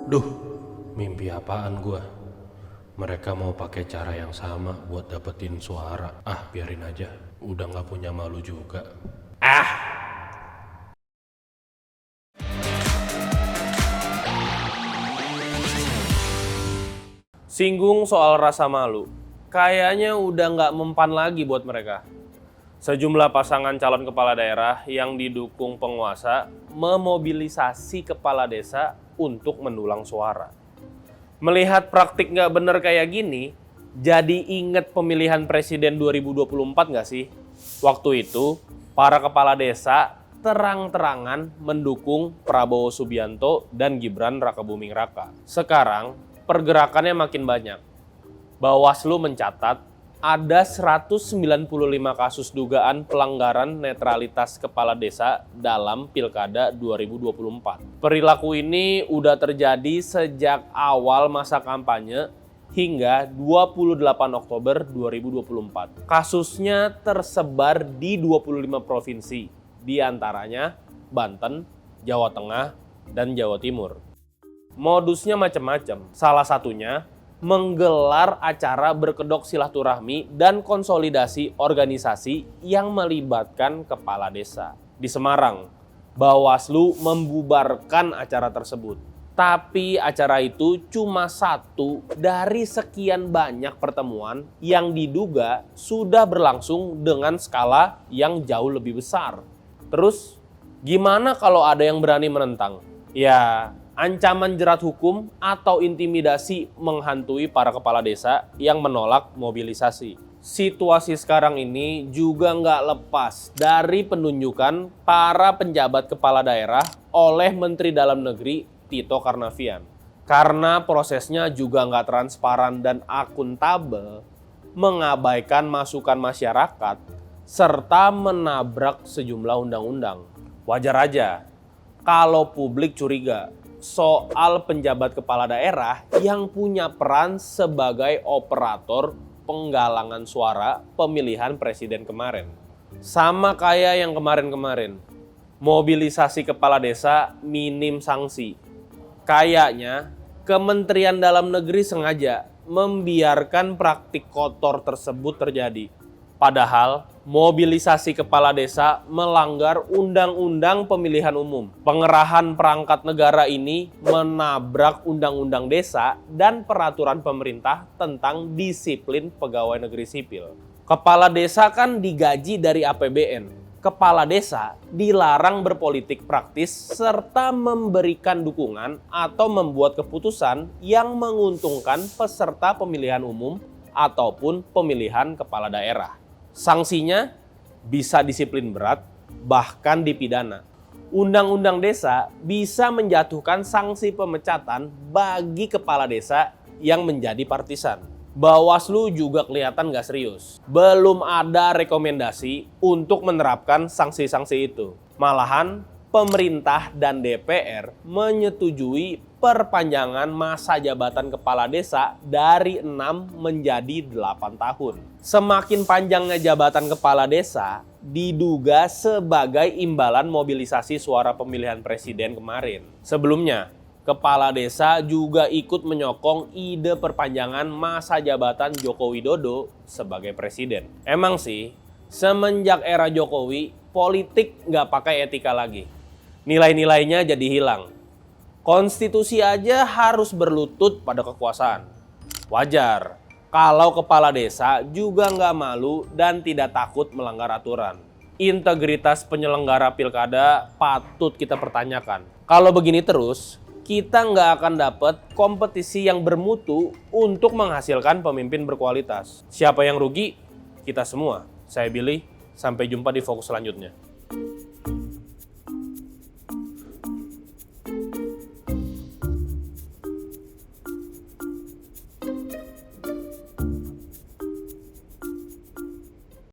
Duh, mimpi apaan gua? Mereka mau pakai cara yang sama buat dapetin suara. Ah, biarin aja. Udah gak punya malu juga. Singgung soal rasa malu, kayaknya udah nggak mempan lagi buat mereka. Sejumlah pasangan calon kepala daerah yang didukung penguasa memobilisasi kepala desa untuk mendulang suara. Melihat praktik nggak bener kayak gini, jadi inget pemilihan presiden 2024 nggak sih? Waktu itu, para kepala desa terang-terangan mendukung Prabowo Subianto dan Gibran Rakabuming Raka. Sekarang, pergerakannya makin banyak. Bawaslu mencatat ada 195 kasus dugaan pelanggaran netralitas kepala desa dalam Pilkada 2024. Perilaku ini udah terjadi sejak awal masa kampanye hingga 28 Oktober 2024. Kasusnya tersebar di 25 provinsi, di antaranya Banten, Jawa Tengah, dan Jawa Timur. Modusnya macam-macam, salah satunya menggelar acara berkedok silaturahmi dan konsolidasi organisasi yang melibatkan kepala desa. Di Semarang, Bawaslu membubarkan acara tersebut. Tapi acara itu cuma satu dari sekian banyak pertemuan yang diduga sudah berlangsung dengan skala yang jauh lebih besar. Terus, gimana kalau ada yang berani menentang? Ya, ancaman jerat hukum atau intimidasi menghantui para kepala desa yang menolak mobilisasi. Situasi sekarang ini juga nggak lepas dari penunjukan para penjabat kepala daerah oleh Menteri Dalam Negeri Tito Karnavian. Karena prosesnya juga nggak transparan dan akuntabel, mengabaikan masukan masyarakat, serta menabrak sejumlah undang-undang. Wajar aja kalau publik curiga soal penjabat kepala daerah yang punya peran sebagai operator penggalangan suara pemilihan presiden kemarin. Sama kayak yang kemarin-kemarin, mobilisasi kepala desa minim sanksi. Kayaknya Kementerian Dalam Negeri sengaja membiarkan praktik kotor tersebut terjadi. Padahal mobilisasi kepala desa melanggar Undang-Undang Pemilihan Umum. Pengerahan perangkat negara ini menabrak Undang-Undang Desa dan peraturan pemerintah tentang disiplin pegawai negeri sipil. Kepala desa kan digaji dari APBN. Kepala desa dilarang berpolitik praktis serta memberikan dukungan atau membuat keputusan yang menguntungkan peserta pemilihan umum ataupun pemilihan kepala daerah. Sanksinya bisa disiplin berat, bahkan dipidana. Undang-undang desa bisa menjatuhkan sanksi pemecatan bagi kepala desa yang menjadi partisan. Bawaslu juga kelihatan gak serius. Belum ada rekomendasi untuk menerapkan sanksi-sanksi itu. Malahan, pemerintah dan DPR menyetujui perpanjangan masa jabatan kepala desa dari 6 menjadi 8 tahun. Semakin panjangnya jabatan kepala desa diduga sebagai imbalan mobilisasi suara pemilihan presiden kemarin. Sebelumnya, kepala desa juga ikut menyokong ide perpanjangan masa jabatan Joko Widodo sebagai presiden. Emang sih, semenjak era Jokowi, politik nggak pakai etika lagi. Nilai-nilainya jadi hilang. Konstitusi aja harus berlutut pada kekuasaan. Wajar kalau kepala desa juga nggak malu dan tidak takut melanggar aturan. Integritas penyelenggara pilkada patut kita pertanyakan. Kalau begini terus, kita nggak akan dapat kompetisi yang bermutu untuk menghasilkan pemimpin berkualitas. Siapa yang rugi? Kita semua. Saya Billy, sampai jumpa di Fokus selanjutnya.